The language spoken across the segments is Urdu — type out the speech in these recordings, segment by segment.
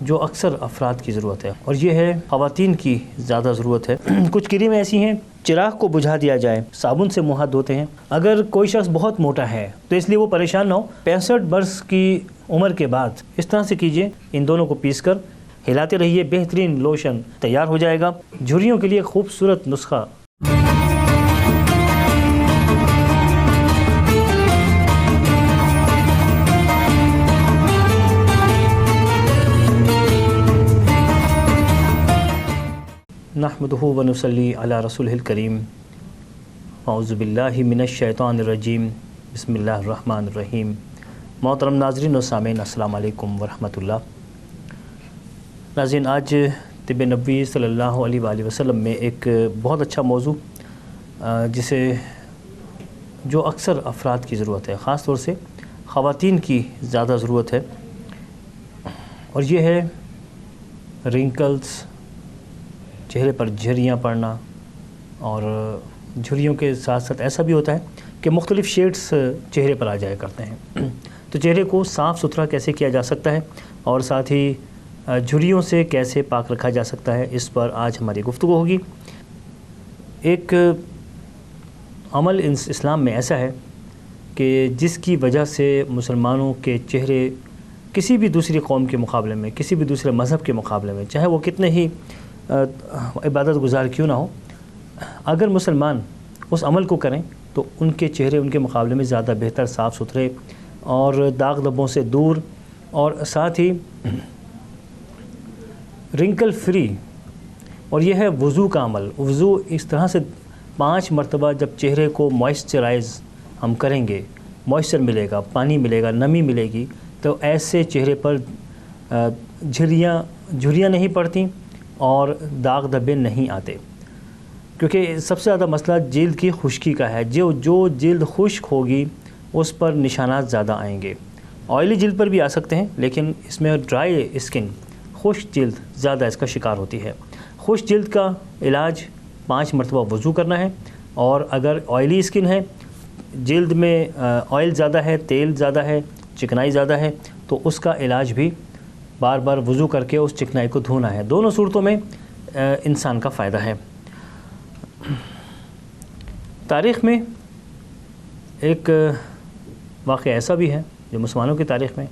جو اکثر افراد کی ضرورت ہے، اور یہ ہے خواتین کی زیادہ ضرورت ہے۔ کچھ کریمیں ایسی ہیں، چراغ کو بجھا دیا جائے، صابن سے منہ ہاتھ دھوتے ہیں۔ اگر کوئی شخص بہت موٹا ہے تو اس لیے وہ پریشان نہ ہو، 65 برس کی عمر کے بعد اس طرح سے کیجئے، ان دونوں کو پیس کر ہلاتے رہیے، بہترین لوشن تیار ہو جائے گا۔ جھریوں کے لیے خوبصورت نسخہ۔ نحمدہ ونصلی علی رسولہ الکریم، اعوذ باللہ من الشیطان الرجیم، بسم اللہ الرحمن الرحیم۔ محترم ناظرین و سامعین، السلام علیکم ورحمۃ اللہ۔ ناظرین، آج طب نبوی صلی اللہ علیہ وآلہ وسلم میں ایک بہت اچھا موضوع جسے جو اکثر افراد کی ضرورت ہے، خاص طور سے خواتین کی زیادہ ضرورت ہے، اور یہ ہے رنکلز، چہرے پر جھریاں پڑنا۔ اور جھریوں کے ساتھ ساتھ ایسا بھی ہوتا ہے کہ مختلف شیڈز چہرے پر آ جایا کرتے ہیں، تو چہرے کو صاف ستھرا کیسے کیا جا سکتا ہے اور ساتھ ہی جھریوں سے کیسے پاک رکھا جا سکتا ہے، اس پر آج ہماری گفتگو ہوگی۔ ایک عمل اسلام میں ایسا ہے کہ جس کی وجہ سے مسلمانوں کے چہرے کسی بھی دوسری قوم کے مقابلے میں، کسی بھی دوسرے مذہب کے مقابلے میں، چاہے وہ کتنے ہی عبادت گزار کیوں نہ ہو، اگر مسلمان اس عمل کو کریں تو ان کے چہرے ان کے مقابلے میں زیادہ بہتر، صاف ستھرے اور داغ دھبوں سے دور، اور ساتھ ہی رنکل فری۔ اور یہ ہے وضو کا عمل۔ وضو اس طرح سے 5 مرتبہ جب چہرے کو موئسچرائز ہم کریں گے، موئسچر ملے گا، پانی ملے گا، نمی ملے گی، تو ایسے چہرے پر جھریاں نہیں پڑتی اور داغ دھبے نہیں آتے، کیونکہ سب سے زیادہ مسئلہ جلد کی خشکی کا ہے۔ جو جلد خشک ہوگی اس پر نشانات زیادہ آئیں گے۔ آئلی جلد پر بھی آ سکتے ہیں، لیکن اس میں ڈرائی اسکن، خشک جلد زیادہ اس کا شکار ہوتی ہے۔ خشک جلد کا علاج 5 مرتبہ وضو کرنا ہے، اور اگر آئلی اسکن ہے، جلد میں آئل زیادہ ہے، تیل زیادہ ہے، چکنائی زیادہ ہے، تو اس کا علاج بھی بار بار وضو کر کے اس چکنائی کو دھونا ہے۔ دونوں صورتوں میں انسان کا فائدہ ہے۔ تاریخ میں ایک واقعہ ایسا بھی ہے جو مسلمانوں کی تاریخ میں،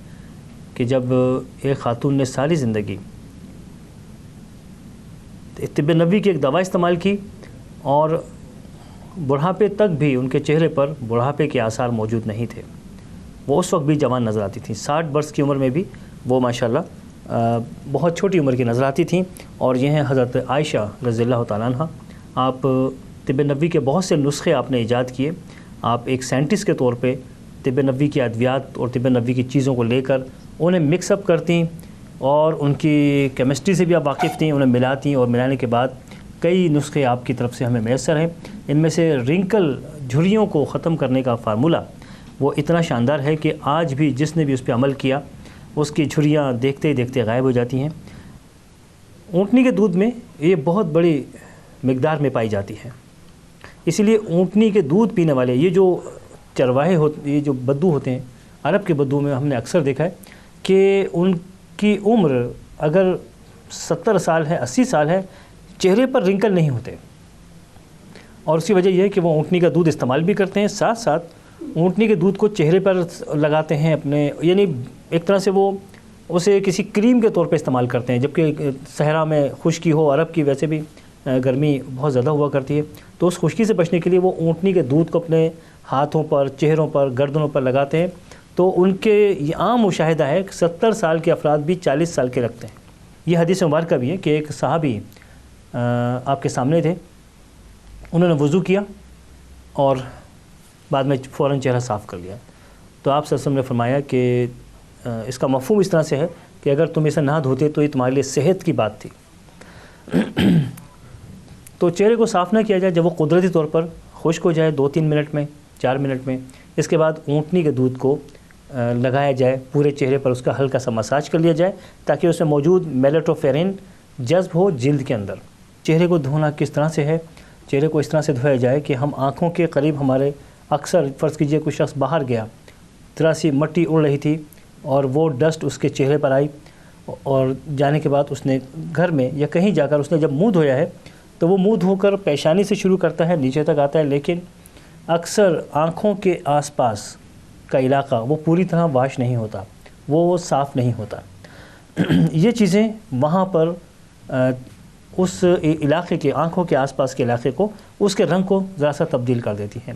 کہ جب ایک خاتون نے ساری زندگی طب نبوی کی ایک دوا استعمال کی، اور بڑھاپے تک بھی ان کے چہرے پر بڑھاپے کے آثار موجود نہیں تھے۔ وہ اس وقت بھی جوان نظر آتی تھیں، 60 برس کی عمر میں بھی وہ ماشاءاللہ بہت چھوٹی عمر کی نظر آتی تھیں۔ اور یہ ہیں حضرت عائشہ رضی اللہ تعالیٰ عنہ۔ آپ طب نبوی کے بہت سے نسخے آپ نے ایجاد کیے۔ آپ ایک سائنٹسٹ کے طور پہ طب نبوی کی ادویات اور طب نبوی کی چیزوں کو لے کر انہیں مکس اپ کرتی، اور ان کی کیمسٹری سے بھی آپ واقف تھیں، انہیں ملاتی، اور ملانے کے بعد کئی نسخے آپ کی طرف سے ہمیں میسر ہیں۔ ان میں سے رنکل، جھریوں کو ختم کرنے کا فارمولہ وہ اتنا شاندار ہے کہ آج بھی جس نے بھی اس پہ عمل کیا، اس کی جھریاں دیکھتے ہی دیکھتے غائب ہو جاتی ہیں۔ اونٹنی کے دودھ میں یہ بہت بڑی مقدار میں پائی جاتی ہے، اسی لیے اونٹنی کے دودھ پینے والے یہ جو چرواہے ہوتے، یہ جو بدو ہوتے ہیں، عرب کے بدو میں ہم نے اکثر دیکھا ہے کہ ان کی عمر اگر 70 سال ہے، 80 سال ہے، چہرے پر رنکل نہیں ہوتے، اور اس کی وجہ یہ ہے کہ وہ اونٹنی کا دودھ استعمال بھی کرتے ہیں، ساتھ ساتھ اونٹنی کے دودھ کو چہرے پر لگاتے ہیں اپنے، یعنی ایک طرح سے وہ اسے کسی کریم کے طور پہ استعمال کرتے ہیں۔ جبکہ صحرا میں خشکی ہو، عرب کی ویسے بھی گرمی بہت زیادہ ہوا کرتی ہے، تو اس خشکی سے بچنے کے لیے وہ اونٹنی کے دودھ کو اپنے ہاتھوں پر، چہروں پر، گردنوں پر لگاتے ہیں، تو ان کے یہ عام مشاہدہ ہے کہ 70 سال کے افراد بھی 40 سال کے لگتے ہیں۔ یہ حدیث مبارکہ بھی ہے کہ ایک صحابی آپ کے سامنے تھے، انہوں نے وضو کیا اور بعد میں فوراً چہرہ صاف کر لیا، تو آپ صلی اللہ علیہ وسلم نے فرمایا کہ اس کا مفہوم اس طرح سے ہے کہ اگر تم اسے نہ دھوتے تو یہ تمہارے لیے صحت کی بات تھی۔ تو چہرے کو صاف نہ کیا جائے، جب وہ قدرتی طور پر خشک ہو جائے 2-3 منٹ میں، 4 منٹ میں، اس کے بعد اونٹنی کے دودھ کو لگایا جائے پورے چہرے پر، اس کا ہلکا سا مساج کر لیا جائے تاکہ اس میں موجود میلیٹوفیرین جذب ہو جلد کے اندر۔ چہرے کو دھونا کس طرح سے ہے؟ چہرے کو اس طرح سے دھویا جائے کہ ہم آنکھوں کے قریب، ہمارے اکثر فرض کیجئے کوئی شخص باہر گیا، طرح سی مٹی اڑ رہی تھی اور وہ ڈسٹ اس کے چہرے پر آئی، اور جانے کے بعد اس نے گھر میں یا کہیں جا کر اس نے جب منہ دھویا ہے تو وہ منہ دھو کر پیشانی سے شروع کرتا ہے، نیچے تک آتا ہے، لیکن اکثر آنکھوں کے آس پاس کا علاقہ وہ پوری طرح واش نہیں ہوتا، وہ صاف نہیں ہوتا۔ یہ چیزیں وہاں پر اس علاقے کے آنکھوں کے آس پاس کے علاقے کو، اس کے رنگ کو ذرا سا تبدیل کر دیتی ہیں۔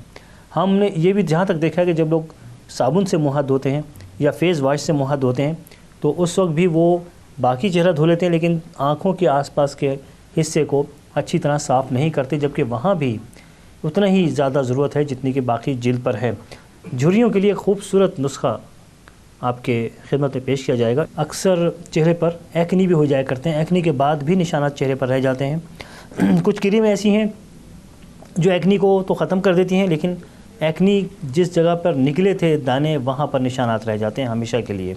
ہم نے یہ بھی جہاں تک دیکھا ہے کہ جب لوگ صابن سے منہ ہاتھ دھوتے ہیں یا فیس واش سے منہ ہاتھ دھوتے ہیں تو اس وقت بھی وہ باقی چہرہ دھو لیتے ہیں، لیکن آنکھوں کے آس پاس کے حصے کو اچھی طرح صاف نہیں کرتے، جبکہ وہاں بھی اتنا ہی زیادہ ضرورت ہے جتنی کہ باقی جلد پر ہے۔ جھریوں کے لیے خوبصورت نسخہ آپ کے خدمت میں پیش کیا جائے گا۔ اکثر چہرے پر ایکنی بھی ہو جایا کرتے ہیں، ایکنی کے بعد بھی نشانات چہرے پر رہ جاتے ہیں۔ کچھ کریمیں ایسی ہیں جو ایکنی کو تو ختم کر دیتی ہیں، لیکن ایکنی جس جگہ پر نکلے تھے دانے وہاں پر نشانات رہ جاتے ہیں ہمیشہ کے لیے۔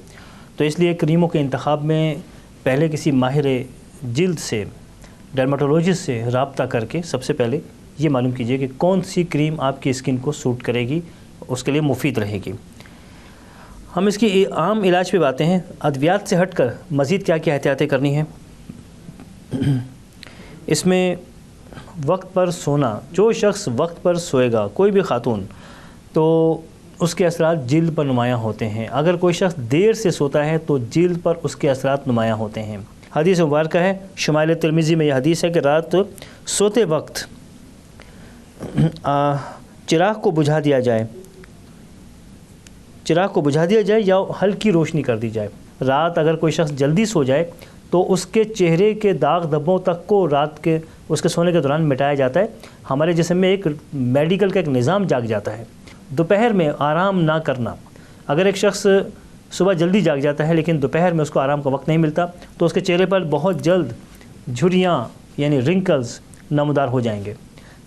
تو اس لیے کریموں کے انتخاب میں پہلے کسی ماہر جلد سے، ڈرماٹولوجسٹ سے رابطہ کر کے سب سے پہلے یہ معلوم کیجئے کہ کون سی کریم آپ کی اسکن کو سوٹ کرے گی، اس کے لیے مفید رہے گی۔ ہم اس کی عام علاج پہ باتیں ہیں۔ ادویات سے ہٹ کر مزید کیا کیا احتیاطیں کرنی ہیں؟ اس میں وقت پر سونا، جو شخص وقت پر سوئے گا، کوئی بھی خاتون، تو اس کے اثرات جلد پر نمایاں ہوتے ہیں۔ اگر کوئی شخص دیر سے سوتا ہے تو جلد پر اس کے اثرات نمایاں ہوتے ہیں۔ حدیث مبارکہ ہے، شمائل ترمذی میں یہ حدیث ہے کہ رات سوتے وقت چراغ کو بجھا دیا جائے یا ہلکی روشنی کر دی جائے۔ رات اگر کوئی شخص جلدی سو جائے تو اس کے چہرے کے داغ دھبوں تک کو رات کے اس کے سونے کے دوران مٹایا جاتا ہے۔ ہمارے جسم میں ایک میڈیکل کا ایک نظام جاگ جاتا ہے۔ دوپہر میں آرام نہ کرنا، اگر ایک شخص صبح جلدی جاگ جاتا ہے لیکن دوپہر میں اس کو آرام کا وقت نہیں ملتا تو اس کے چہرے پر بہت جلد جھریاں یعنی رنکلز نمودار ہو جائیں گے۔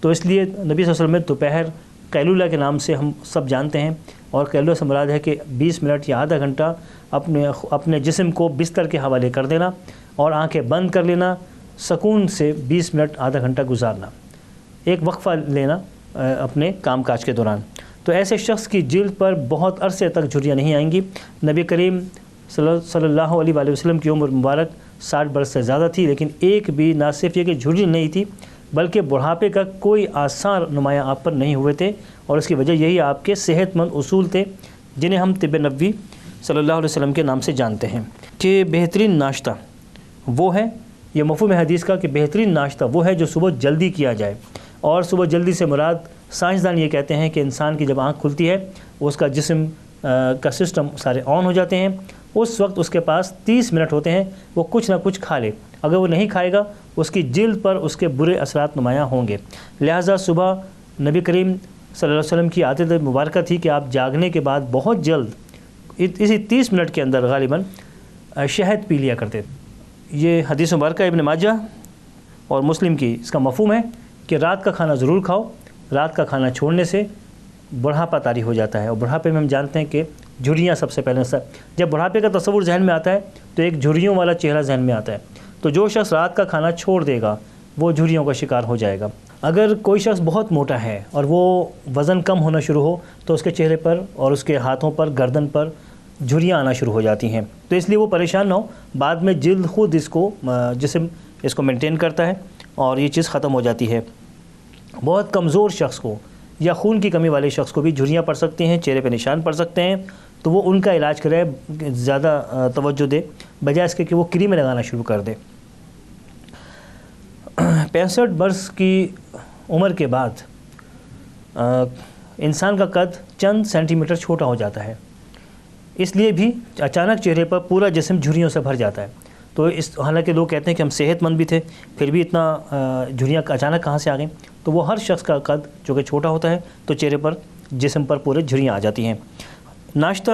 تو اس لیے نبی صلی اللہ علیہ وسلم نے دوپہر قیلولہ کے نام سے ہم سب جانتے ہیں، اور قیلولہ سے مراد ہے کہ 20 منٹ یا آدھا گھنٹہ اپنے جسم کو بستر کے حوالے کر دینا اور آنکھیں بند کر لینا، سکون سے 20 منٹ آدھا گھنٹہ گزارنا، ایک وقفہ لینا اپنے کام کاج کے دوران۔ تو ایسے شخص کی جلد پر بہت عرصے تک جھریاں نہیں آئیں گی۔ نبی کریم صلی اللہ علیہ وآلہ وسلم کی عمر مبارک 60 برس سے زیادہ تھی، لیکن ایک بھی نہ صرف یہ کہ جھری نہیں تھی بلکہ بڑھاپے کا کوئی آثار نمایاں آپ پر نہیں ہوئے تھے، اور اس کی وجہ یہی آپ کے صحت مند اصول تھے جنہیں ہم طب نبوی صلی اللہ علیہ وسلم کے نام سے جانتے ہیں کہ بہترین ناشتہ وہ ہے، یہ مفہوم حدیث کا کہ بہترین ناشتہ وہ ہے جو صبح جلدی کیا جائے، اور صبح جلدی سے مراد سائنسدان یہ کہتے ہیں کہ انسان کی جب آنکھ کھلتی ہے اس کا جسم کا سسٹم سارے آن ہو جاتے ہیں، اس وقت اس کے پاس 30 منٹ ہوتے ہیں وہ کچھ نہ کچھ کھا لے۔ اگر وہ نہیں کھائے گا اس کی جلد پر اس کے برے اثرات نمایاں ہوں گے۔ لہٰذا صبح نبی کریم صلی اللہ علیہ وسلم کی عادت مبارکہ تھی کہ آپ جاگنے کے بعد بہت جلد اسی 30 منٹ کے اندر غالباً شہد پی لیا کرتے تھے۔ یہ حدیث مبارکہ ابن ماجہ اور مسلم کی، اس کا مفہوم ہے کہ رات کا کھانا ضرور کھاؤ، رات کا کھانا چھوڑنے سے بڑھاپا طاری ہو جاتا ہے، اور بڑھاپے میں ہم جانتے ہیں کہ جھریاں سب سے پہلے جب بڑھاپے کا تصور ذہن میں آتا ہے تو ایک جھریوں والا چہرہ ذہن میں آتا ہے۔ تو جو شخص رات کا کھانا چھوڑ دے گا وہ جھریوں کا شکار ہو جائے گا۔ اگر کوئی شخص بہت موٹا ہے اور وہ وزن کم ہونا شروع ہو تو اس کے چہرے پر اور اس کے ہاتھوں پر، گردن پر جھریاں آنا شروع ہو جاتی ہیں، تو اس لیے وہ پریشان نہ ہو، بعد میں جلد خود جسم اس کو مینٹین کرتا ہے اور یہ چیز ختم ہو جاتی ہے۔ بہت کمزور شخص کو یا خون کی کمی والے شخص کو بھی جھریاں پڑ سکتی ہیں، چہرے پہ نشان پڑ سکتے ہیں، تو وہ ان کا علاج کرے، زیادہ توجہ دے بجائے اس کے کہ وہ کریمیں لگانا شروع کر دے۔ 65 برس کی عمر کے بعد انسان کا قد چند سینٹی میٹر چھوٹا ہو جاتا ہے، اس لیے بھی اچانک چہرے پر پورا جسم جھریوں سے بھر جاتا ہے۔ تو حالانکہ لوگ کہتے ہیں کہ ہم صحت مند بھی تھے پھر بھی اتنا جھریاں اچانک کہاں سے آ گئیں، تو وہ ہر شخص کا قد جو کہ چھوٹا ہوتا ہے تو چہرے پر، جسم پر پورے جھریاں آ جاتی ہیں۔ ناشتہ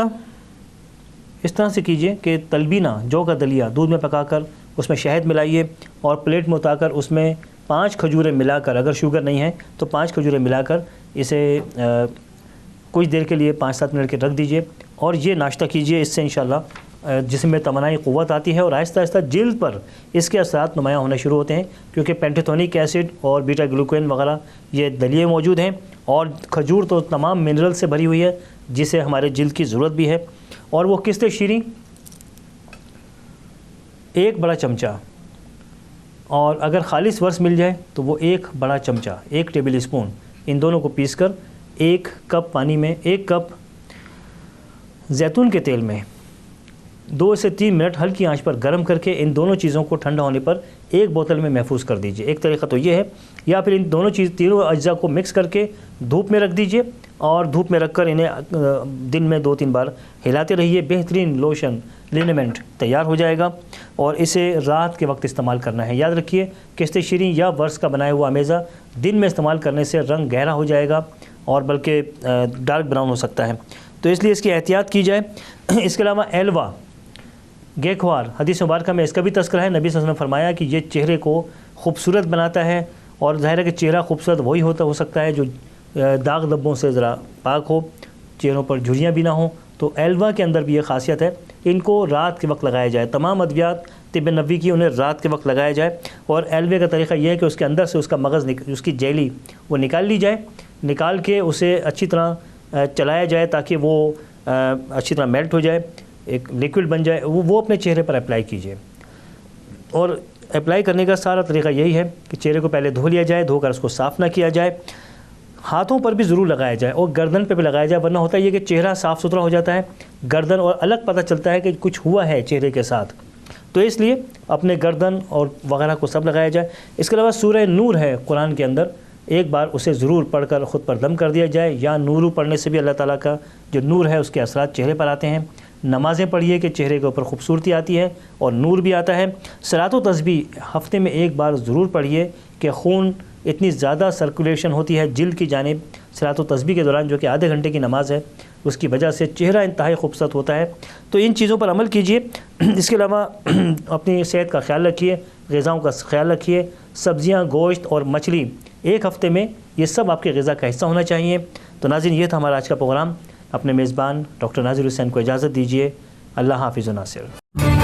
اس طرح سے کیجئے کہ تلبینہ، جو کا دلیا دودھ میں پکا کر اس میں شہد ملائیے اور پلیٹ میں اتار کر اس میں 5 کھجوریں ملا کر، اگر شوگر نہیں ہے تو 5 کھجوریں ملا کر اسے کچھ دیر کے لیے 5-7 منٹ کے رکھ دیجئے اور یہ ناشتہ کیجئے۔ اس سے انشاءاللہ جسم میں توانائی قوت آتی ہے اور آہستہ آہستہ جلد پر اس کے اثرات نمایاں ہونے شروع ہوتے ہیں، کیونکہ پینٹیتھونک ایسڈ اور بیٹا گلوکین وغیرہ یہ دلیے موجود ہیں، اور کھجور تو تمام منرل سے بھری ہوئی ہے جسے ہمارے جلد کی ضرورت بھی ہے۔ اور وہ قسط شیریں 1 بڑا چمچہ، اور اگر خالص ورس مل جائے تو وہ 1 بڑا چمچہ 1 ٹیبل اسپون، ان دونوں کو پیس کر 1 کپ پانی میں 1 کپ زیتون کے تیل میں 2 سے 3 منٹ ہلکی آنچ پر گرم کر کے ان دونوں چیزوں کو ٹھنڈا ہونے پر 1 بوتل میں محفوظ کر دیجئے۔ ایک طریقہ تو یہ ہے، یا پھر ان دونوں تینوں اجزاء کو مکس کر کے دھوپ میں رکھ دیجئے، اور دھوپ میں رکھ کر انہیں دن میں 2-3 بار ہلاتے رہیے، بہترین لوشن لینمنٹ تیار ہو جائے گا۔ اور اسے رات کے وقت استعمال کرنا ہے۔ یاد رکھیے کشت شیریں یا ورس کا بنایا ہوا امیزہ دن میں استعمال کرنے سے رنگ گہرا ہو جائے گا اور بلکہ ڈارک براؤن ہو سکتا ہے، تو اس لیے اس کی احتیاط کی جائے۔ اس کے علاوہ ایلوا گیکھوار، حدیث مبارکہ میں اس کا بھی تذکرہ ہے۔ نبی صلی اللہ علیہ وسلم نے فرمایا کہ یہ چہرے کو خوبصورت بناتا ہے، اور ظاہر ہے کہ چہرہ خوبصورت وہی ہو سکتا ہے جو داغ دھبوں سے ذرا پاک ہو، چہروں پر جھریاں بھی نہ ہوں۔ تو ایلوا کے اندر بھی یہ خاصیت ہے، ان کو رات کے وقت لگایا جائے۔ تمام ادویات طب نبوی کی انہیں رات کے وقت لگایا جائے، اور ایلوے کا طریقہ یہ ہے کہ اس کے اندر سے اس کا مغز اس کی جیلی وہ نکال لی جائے، نکال کے اسے اچھی طرح چلایا جائے تاکہ وہ اچھی طرح میلٹ ہو جائے، ایک لیکوڈ بن جائے، وہ اپنے چہرے پر اپلائی کیجیے۔ اور اپلائی کرنے کا سارا طریقہ یہی ہے کہ چہرے کو پہلے دھو لیا جائے، دھو کر اس کو صاف نہ کیا جائے، ہاتھوں پر بھی ضرور لگایا جائے اور گردن پہ بھی لگایا جائے، ورنہ ہوتا ہے یہ کہ چہرہ صاف ستھرا ہو جاتا ہے گردن اور الگ پتہ چلتا ہے کہ کچھ ہوا ہے چہرے کے ساتھ، تو اس لیے اپنے گردن اور وغیرہ کو سب لگایا جائے۔ اس کے علاوہ سورہ نور ہے قرآن کے اندر، ایک بار اسے ضرور پڑھ کر خود پر دم کر دیا جائے، یا نورو پڑھنے سے بھی اللہ تعالیٰ کا جو نور ہے اس کے اثرات چہرے پر آتے ہیں۔ نمازیں پڑھیے کہ چہرے کے اوپر خوبصورتی آتی ہے اور نور بھی آتا ہے۔ صلاۃ و تسبیح ہفتے میں 1 بار ضرور پڑھیے کہ خون اتنی زیادہ سرکولیشن ہوتی ہے جلد کی جانب صلاۃ و تسبیح کے دوران، جو کہ آدھے گھنٹے کی نماز ہے، اس کی وجہ سے چہرہ انتہائی خوبصورت ہوتا ہے۔ تو ان چیزوں پر عمل کیجیے۔ اس کے علاوہ اپنی صحت کا خیال رکھیے، غذاؤں کا خیال رکھیے، سبزیاں، گوشت اور مچھلی 1 ہفتے میں یہ سب آپ کے غذا کا حصہ ہونا چاہیے۔ تو ناظرین، یہ تھا ہمارا آج کا پروگرام۔ اپنے میزبان ڈاکٹر ناظر حسین کو اجازت دیجیے۔ اللہ حافظ و ناصر۔